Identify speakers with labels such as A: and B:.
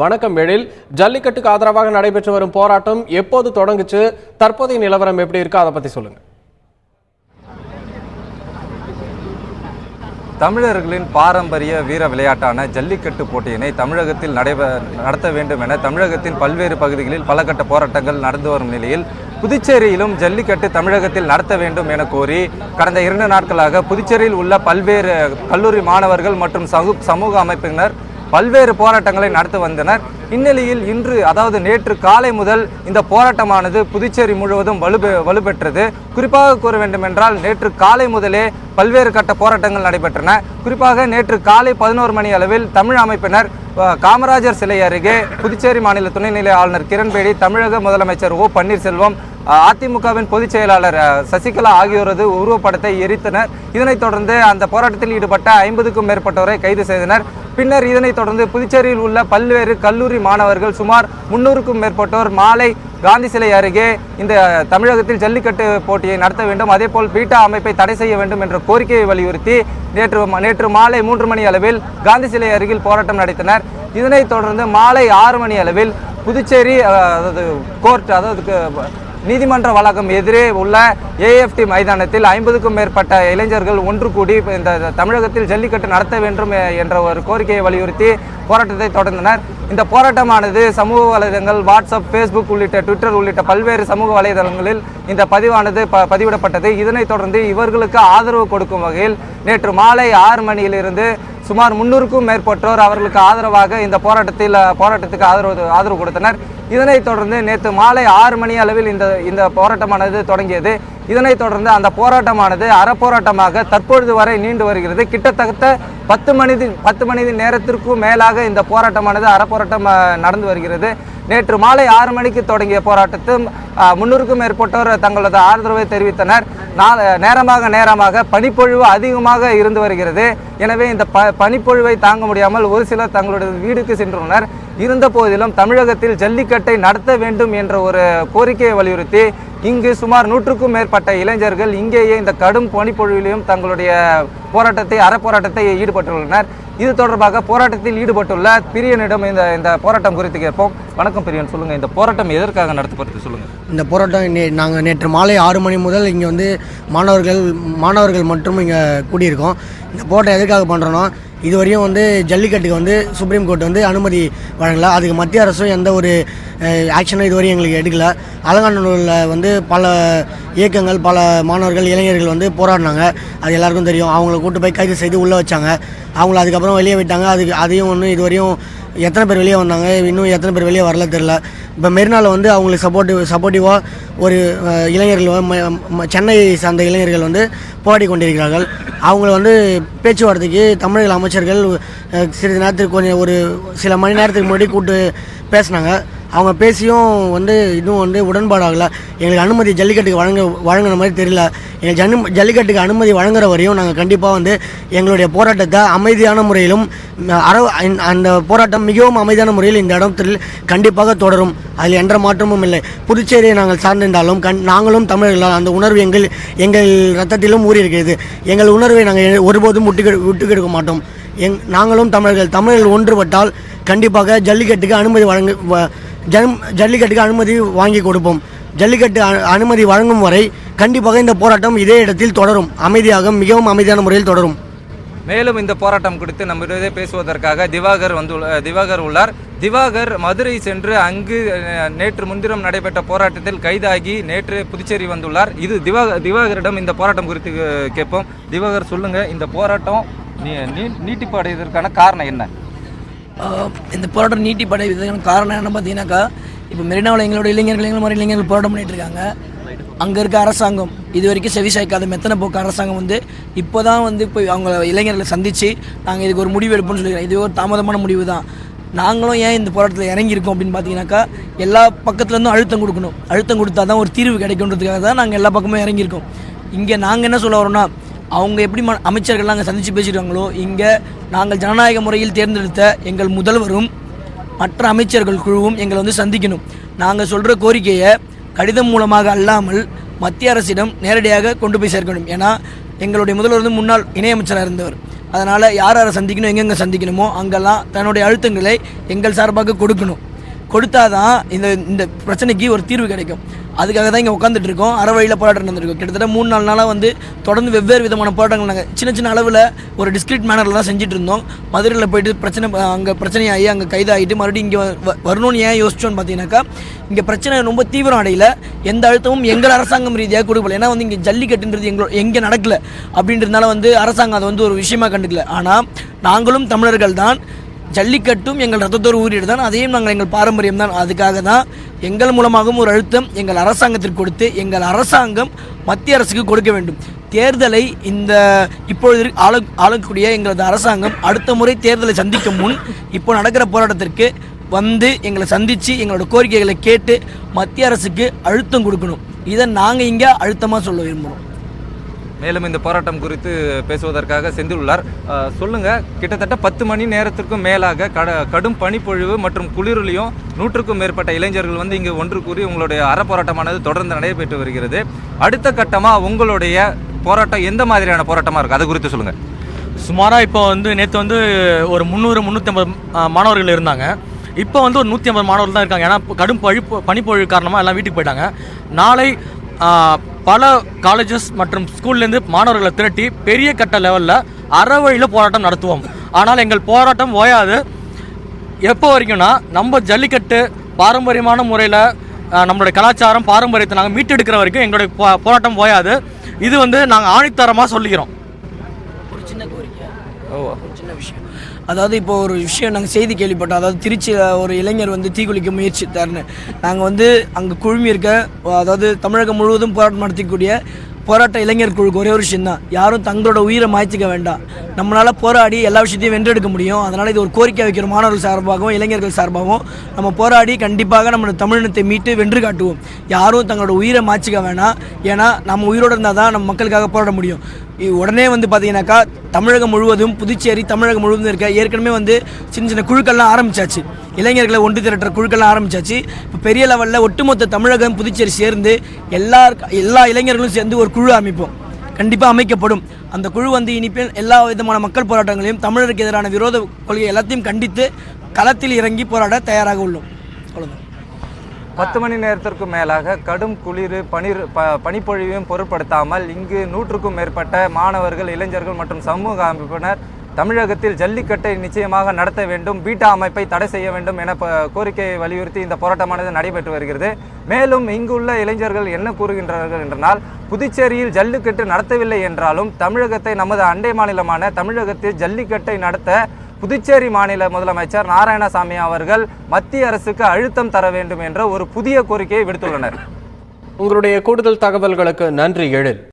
A: வணக்கம். எழில், ஜல்லிக்கட்டுக்கு ஆதரவாக நடைபெற்று வரும் போராட்டம் எப்போது தொடங்குச்சு, தற்போதைய நிலவரம் எப்படி இருக்கு, அதை பத்தி சொல்லுங்க.
B: தமிழர்களின் பாரம்பரிய வீர விளையாட்டான ஜல்லிக்கட்டு போட்டியினை தமிழகத்தில் நடத்த வேண்டும் என தமிழகத்தின் பல்வேறு பகுதிகளில் பல கட்ட போராட்டங்கள் நடந்து வரும் நிலையில் புதுச்சேரியிலும் ஜல்லிக்கட்டு தமிழகத்தில் நடத்த வேண்டும் என கோரி கடந்த 2 நாட்களாக புதுச்சேரியில் உள்ள பல்வேறு கல்லூரி மாணவர்கள் மற்றும் சமூக அமைப்பினர் பல்வேறு போராட்டங்களை நடத்தி வந்தனர். இந்நிலையில் இன்று, அதாவது நேற்று காலை முதல் இந்த போராட்டமானது புதுச்சேரி முழுவதும் வலுப்பெற்றது. குறிப்பாக கூற வேண்டும் என்றால், நேற்று காலை முதலே பல்வேறு கட்ட போராட்டங்கள் நடைபெற்றன. குறிப்பாக நேற்று காலை 11 மணி அளவில் தமிழ் அமைப்பினர் காமராஜர் சிலை அருகே புதுச்சேரி மாநில துணைநிலை ஆளுநர் கிரண்பேடி, தமிழக முதலமைச்சர் ஓ பன்னீர்செல்வம், அதிமுகவின் பொதுச் செயலாளர் சசிகலா ஆகியோரது உருவப்படத்தை எரித்தனர். இதனைத் தொடர்ந்து அந்த போராட்டத்தில் ஈடுபட்ட 50க்கும் மேற்பட்டோரை கைது செய்தனர். பின்னர் இதனைத் தொடர்ந்து புதுச்சேரியில் உள்ள பல்வேறு கல்லூரி மாணவர்கள் சுமார் 300க்கும் மேற்பட்டோர் மாலை காந்தி சிலை அருகே இந்த தமிழகத்தில் ஜல்லிக்கட்டு போட்டியை நடத்த வேண்டும், அதேபோல் பீட்டா அமைப்பை தடை செய்ய வேண்டும் என்ற கோரிக்கையை வலியுறுத்தி நேற்று மாலை 3 மணி அளவில் காந்தி சிலை அருகில் போராட்டம் நடத்தினர். இதனைத் தொடர்ந்து மாலை 6 மணி அளவில் புதுச்சேரி நீதிமன்ற வளாகம் எதிரே உள்ள AFT மைதானத்தில் 50க்கும் மேற்பட்ட இளைஞர்கள் ஒன்று கூடி இந்த தமிழகத்தில் ஜல்லிக்கட்டு நடத்த வேண்டும் என்ற ஒரு கோரிக்கையை வலியுறுத்தி போராட்டத்தை தொடர்ந்தனர். இந்த போராட்டமானது சமூக வலைதளங்கள், வாட்ஸ்அப், ஃபேஸ்புக் உள்ளிட்ட ட்விட்டர் உள்ளிட்ட பல்வேறு சமூக வலைதளங்களில் இந்த பதிவானது பதிவிடப்பட்டது. இதனைத் தொடர்ந்து இவர்களுக்கு ஆதரவு கொடுக்கும் வகையில் நேற்று மாலை 6 மணியிலிருந்து சுமார் 300க்கும் மேற்பட்டோர் அவர்களுக்கு ஆதரவாக இந்த போராட்டத்துக்கு ஆதரவு கொடுத்தனர். இதனைத் தொடர்ந்து நேற்று மாலை 6 மணி அளவில் இந்த போராட்டமானது தொடங்கியது. இதனைத் தொடர்ந்து அந்த போராட்டமானது அறப்போராட்டமாக தற்பொழுது வரை நீண்டு வருகிறது. கிட்டத்தட்ட 10 மணி நேரத்திற்கும் மேலாக இந்த போராட்டமானது அறப்போராட்டம் நடந்து வருகிறது. நேற்று மாலை 6 மணிக்கு தொடங்கிய போராட்டத்தில் 300க்கும் மேற்பட்டோர் தங்களது ஆதரவை தெரிவித்தனர். நேரமாக பனிப்பொழிவு அதிகமாக இருந்து வருகிறது. எனவே இந்த பனிப்பொழிவை தாங்க முடியாமல் ஒரு சிலர் தங்களுடைய வீடுக்கு சென்றுள்ளனர். இருந்த போதிலும் தமிழகத்தில் ஜல்லிக்கட்டை நடத்த வேண்டும் என்ற ஒரு கோரிக்கையை வலியுறுத்தி இங்கு சுமார் 100க்கும் மேற்பட்ட இளைஞர்கள் இங்கேயே இந்த கடும் பனிப்பொழிவிலும் தங்களுடைய அறப்போராட்டத்தை ஈடுபட்டுள்ளனர். இது தொடர்பாக போராட்டத்தில் ஈடுபட்டுள்ள பிரியனிடம் இந்த போராட்டம் குறித்து கேட்போம். வணக்கம் பிரியன், சொல்லுங்க, இந்த போராட்டம் எதற்காக நடத்தப்படுது சொல்லுங்க.
C: இந்த போராட்டம் நாங்கள் நேற்று மாலை 6 மணி முதல் இங்கே வந்து மாணவர்கள் மற்றும் இங்கே கூடியிருக்கோம். இந்த போராட்டம் எதற்காக பண்ணுறோன்னா, இதுவரையும் வந்து ஜல்லிக்கட்டுக்கு வந்து சுப்ரீம் கோர்ட் வந்து அனுமதி வழங்கலை. அதுக்கு மத்திய அரசும் எந்த ஒரு ஆக்ஷனும் இதுவரையும் எங்களுக்கு எடுக்கலை. அலங்காநல்லூரில் வந்து பல இயக்கங்கள், பல மாணவர்கள், இளைஞர்கள் வந்து போராடினாங்க. அது எல்லாருக்கும் தெரியும். அவங்கள கூட்டு போய் கைது செய்து உள்ளே வச்சாங்க. அவங்கள அதுக்கப்புறம் வெளியே விட்டாங்க. அதையும் ஒன்று இதுவரையும் எத்தனை பேர் வெளியே வந்தாங்க, இன்னும் எத்தனை பேர் வெளியே வரல தெரில. இப்போ மெரினாவில் வந்து அவங்களுக்கு சப்போர்ட்டிவாக ஒரு இளைஞர்கள், சென்னை சார்ந்த இளைஞர்கள் வந்து போராடி கொண்டிருக்கிறார்கள். அவங்கள வந்து பேச்சுவார்த்தைக்கு தமிழக அமைச்சர்கள் சிறிது நேரத்துக்கு ஒரு சில மணி நேரத்துக்கு முன்னாடி கூப்பிட்டு பேசினாங்க. அவங்க பேசியும் வந்து இதுவும் வந்து உடன்பாடாகலை. எங்களுக்கு அனுமதி ஜல்லிக்கட்டுக்கு வழங்குற மாதிரி தெரியல. எங்களுக்கு ஜல்லிக்கட்டுக்கு அனுமதி வழங்குற வரையும் நாங்கள் கண்டிப்பாக வந்து எங்களுடைய போராட்டத்தை அமைதியான முறையிலும் அந்த போராட்டம் மிகவும் அமைதியான முறையில் இந்த இடத்தில் கண்டிப்பாக தொடரும். அதில் எந்த மாற்றமும் இல்லை. புதுச்சேரியை நாங்கள் சார்ந்திருந்தாலும் நாங்களும் தமிழர்களால் அந்த உணர்வு எங்கள் ரத்தத்திலும் ஊறி இருக்கிறது. எங்கள் உணர்வை நாங்கள் ஒருபோதும் விட்டு கொடுக்க மாட்டோம். நாங்களும் தமிழர்கள் ஒன்றுபட்டால் கண்டிப்பாக ஜல்லிக்கட்டுக்கு அனுமதி வாங்கி கொடுப்போம். ஜல்லிக்கட்டு அனுமதி வழங்கும் வரை கண்டிப்பாக இந்த போராட்டம் இதே இடத்தில் தொடரும். மிகவும் அமைதியான முறையில் தொடரும்.
B: மேலும் இந்த போராட்டம் குறித்து நம்மிடையே பேசுவதற்காக திவாகர் உள்ளார். திவாகர் மதுரை சென்று அங்கு நேற்று முன்தினம் நடைபெற்ற போராட்டத்தில் கைதாகி நேற்று புதுச்சேரி வந்துள்ளார். இது திவாகரிடம் இந்த போராட்டம் குறித்து கேட்போம். திவாகர், சொல்லுங்க, இந்த போராட்டம் நீட்டிப்பு அடைவதற்கான காரணம் என்ன?
D: இந்த போராட்டம் நீட்டிப்படைவதற்கான காரணம் என்ன பார்த்தீங்கன்னாக்கா, இப்போ மெரினாவில் எங்களோட இளைஞர்கள் போராட்டம் பண்ணிட்டு இருக்காங்க. அங்கே இருக்க அரசாங்கம் இது வரைக்கும் செவி சாய்க்காத மெத்தனை போக்கு அரசாங்கம் வந்து இப்போ தான் வந்து இப்போ அவங்க இளைஞர்களை சந்தித்து நாங்கள் இதுக்கு ஒரு முடிவு எடுப்போம்னு சொல்லிக்கிறோம். இது ஒரு தாமதமான முடிவு தான். நாங்களும் ஏன் இந்த போராட்டத்தில் இறங்கியிருக்கோம் அப்படின்னு பார்த்தீங்கன்னாக்கா, எல்லா பக்கத்துலேருந்தும் அழுத்தம் கொடுத்தா தான் ஒரு தீர்வு கிடைக்குன்றதுக்காக தான் நாங்கள் எல்லா பக்கமும் இறங்கியிருக்கோம். இங்கே நாங்கள் என்ன சொல்ல வரோம்னா, அவங்க எப்படி அமைச்சர்கள்லாம் அங்கே சந்தித்து பேசியிருக்காங்களோ, இங்கே நாங்கள் ஜனநாயக முறையில் தேர்ந்தெடுத்த எங்கள் முதல்வரும் மற்ற அமைச்சர்கள் குழுவும் எங்களை வந்து சந்திக்கணும். நாங்கள் சொல்கிற கோரிக்கையை கடிதம் மூலமாக அல்லாமல் மத்திய அரசிடம் நேரடியாக கொண்டு போய் சேர்க்கணும். ஏன்னா எங்களுடைய முதல்வர் வந்து முன்னாள் இணையமைச்சராக இருந்தவர். அதனால் யார் யாரை சந்திக்கணும் எங்கெங்கே சந்திக்கணுமோ அங்கெல்லாம் தன்னுடைய அழுத்தங்களை எங்கள் சார்பாக கொடுத்தாதான் இந்த பிரச்சனைக்கு ஒரு தீர்வு கிடைக்கும். அதுக்காக தான் இங்கே உட்காந்துட்டு இருக்கோம். அறவழியில் போராட்டம் நடந்திருக்கோம். கிட்டத்தட்ட 3-4 நாளாக வந்து தொடர்ந்து வெவ்வேறு விதமான போராட்டங்கள் நாங்கள் சின்ன அளவில் ஒரு டிஸ்கிரிட் மேனரில் தான் செஞ்சுட்டு இருந்தோம். மதுரையில் போயிட்டு அங்கே பிரச்சனையாகி அங்கே கைதாகிட்டு மறுபடியும் இங்கே வரணும்னு ஏன் யோசிச்சோன்னு பார்த்தீங்கன்னாக்கா, இங்கே பிரச்சனை ரொம்ப தீவிரம் அடையில, எந்த அழுத்தமும் எங்கள் அரசாங்கம் ரீதியாக கொடுக்கல. ஏன்னா வந்து இங்கே ஜல்லிக்கட்டுன்றது எங்கே நடக்கல அப்படின்றதுனால வந்து அரசாங்கம் அதை வந்து ஒரு விஷயமா கண்டுக்கல. ஆனால் நாங்களும் தமிழர்கள் தான், ஜல்லிக்கட்டும் எங்கள் ரத்தத்தோடு ஊறிட்டு தான், அதையும் நாங்கள் எங்கள் பாரம்பரியம் தான். அதுக்காக தான் எங்கள் மூலமாகவும் ஒரு அழுத்தம் எங்கள் அரசாங்கத்திற்கு கொடுத்து எங்கள் அரசாங்கம் மத்திய அரசுக்கு கொடுக்க வேண்டும். தேர்தலை இந்த இப்பொழுது ஆளக்கூடிய எங்களது அரசாங்கம் அடுத்த முறை தேர்தலை சந்திக்கும் முன் இப்போ நடக்கிற போராட்டத்திற்கு வந்து எங்களை சந்தித்து எங்களோட கோரிக்கைகளை கேட்டு மத்திய அரசுக்கு அழுத்தம் கொடுக்கணும். இதை நாங்கள் இங்கே அழுத்தமாக சொல்ல விரும்புகிறோம்.
B: மேலும் இந்த போராட்டம் குறித்து பேசுவதற்காக செந்திலுள்ளார். சொல்லுங்க, கிட்டத்தட்ட 10 மணி நேரத்திற்கும் மேலாக கடும் பனிப்பொழிவு மற்றும் குளிரிலையும் 100க்கும் மேற்பட்ட இளைஞர்கள் வந்து இங்கு ஒன்று கூறி உங்களுடைய அறப்போராட்டமானது தொடர்ந்து நடைபெற்று வருகிறது. அடுத்த கட்டமாக உங்களுடைய போராட்டம் எந்த மாதிரியான போராட்டமாக இருக்குது, அது குறித்து சொல்லுங்க.
E: சுமாராக இப்போ வந்து நேற்று வந்து ஒரு 300-350 மாணவர்கள் இருந்தாங்க. இப்போ வந்து ஒரு 150 மாணவர்கள் தான் இருக்காங்க. ஏன்னா கடும் பனிப்பொழிவு காரணமாக எல்லாம் வீட்டுக்கு போயிட்டாங்க. நாளை பல காலேஜஸ் மற்றும் ஸ்கூல்லேருந்து மாணவர்களை திரட்டி பெரிய கட்ட லெவலில் அறவழியில் போராட்டம் நடத்துவோம். ஆனால் எங்கள் போராட்டம் ஓயாது. எப்போ வரைக்கும்னா, நம்ம ஜல்லிக்கட்டு பாரம்பரியமான முறையில் நம்மளுடைய கலாச்சாரம் பாரம்பரியத்தை நாங்கள் மீட்டெடுக்கிற வரைக்கும் எங்களுடைய போராட்டம் ஓயாது. இது வந்து நாங்கள் ஆணித்தரமாக சொல்லிக்கிறோம்.
D: ஒரு சின்ன கோரிக்கை, ஒரு சின்ன விஷயம். அதாவது இப்போ ஒரு விஷயம் நாங்கள் செய்தி கேள்விப்பட்டோம். அதாவது திருச்சியில் ஒரு இளைஞர் வந்து தீக்குளிக்க முயற்சித்தார்னு. நாங்கள் வந்து அங்கே குழுமி இருக்க, அதாவது தமிழகம் முழுவதும் போராட்டம் நடத்தக்கூடிய போராட்ட இளைஞர் குழுக்கு ஒரே ஒரு விஷயம் தான், யாரும் தங்களோட உயிரை மாய்ச்சிக்க வேண்டாம். நம்மளால் போராடி எல்லா விஷயத்தையும் வென்றெடுக்க முடியும். அதனால் இது ஒரு கோரிக்கை வைக்கிற மாணவர்கள் சார்பாகவும் இளைஞர்கள் சார்பாகவும் நம்ம போராடி கண்டிப்பாக நம்ம தமிழினத்தை மீட்டு வென்று காட்டுவோம். யாரும் தங்களோட உயிரை மாய்ச்சிக்க வேணாம். ஏன்னா நம்ம உயிரோடு இருந்தால் தான் நம்ம மக்களுக்காக போராட முடியும். உடனே வந்து பார்த்தீங்கன்னாக்கா தமிழகம் முழுவதும், புதுச்சேரி தமிழகம் முழுவதும் இருக்க ஏற்கனவே வந்து சின்ன குழுக்கள்லாம் ஆரம்பிச்சாச்சு. இளைஞர்களை ஒன்று திரட்டுற குழுக்கள்லாம் ஆரம்பிச்சாச்சு. இப்போ பெரிய லெவலில் ஒட்டுமொத்த தமிழகம் புதுச்சேரி சேர்ந்து எல்லா இளைஞர்களும் சேர்ந்து ஒரு குழு அமைப்போம். கண்டிப்பாக அமைக்கப்படும். அந்த குழு வந்து இனிப்பேல் எல்லா விதமான மக்கள் போராட்டங்களையும், தமிழருக்கு எதிரான விரோத கொள்கை எல்லாத்தையும் கண்டித்து களத்தில் இறங்கி போராட தயாராக உள்ளோம். அவ்வளோதான்.
B: 10 மணி நேரத்திற்கு மேலாக கடும் குளிர் பனிப்பொழிவையும் பொருட்படுத்தாமல் இங்கு 100க்கும் மேற்பட்ட மாணவர்கள், இளைஞர்கள் மற்றும் சமூக அமைப்பினர் தமிழகத்தில் ஜல்லிக்கட்டை நிச்சயமாக நடத்த வேண்டும், பீட்டா அமைப்பை தடை செய்ய வேண்டும் என கோரிக்கையை வலியுறுத்தி இந்த போராட்டமானது நடைபெற்று வருகிறது. மேலும் இங்குள்ள இளைஞர்கள் என்ன கூறுகின்றார்கள் என்றால், புதுச்சேரியில் ஜல்லிக்கட்டு நடத்தவில்லை என்றாலும் தமிழகத்தை, நமது அண்டை மாநிலமான தமிழகத்தில் ஜல்லிக்கட்டை நடத்த புதுச்சேரி மாநில முதலமைச்சர் நாராயணசாமி அவர்கள் மத்திய அரசுக்கு அழுத்தம் தர வேண்டும் என்ற ஒரு புதிய கோரிக்கையை விடுத்துள்ளனர்.
A: உங்களுடைய கூடுதல் தகவல்களுக்கு நன்றி எழில்.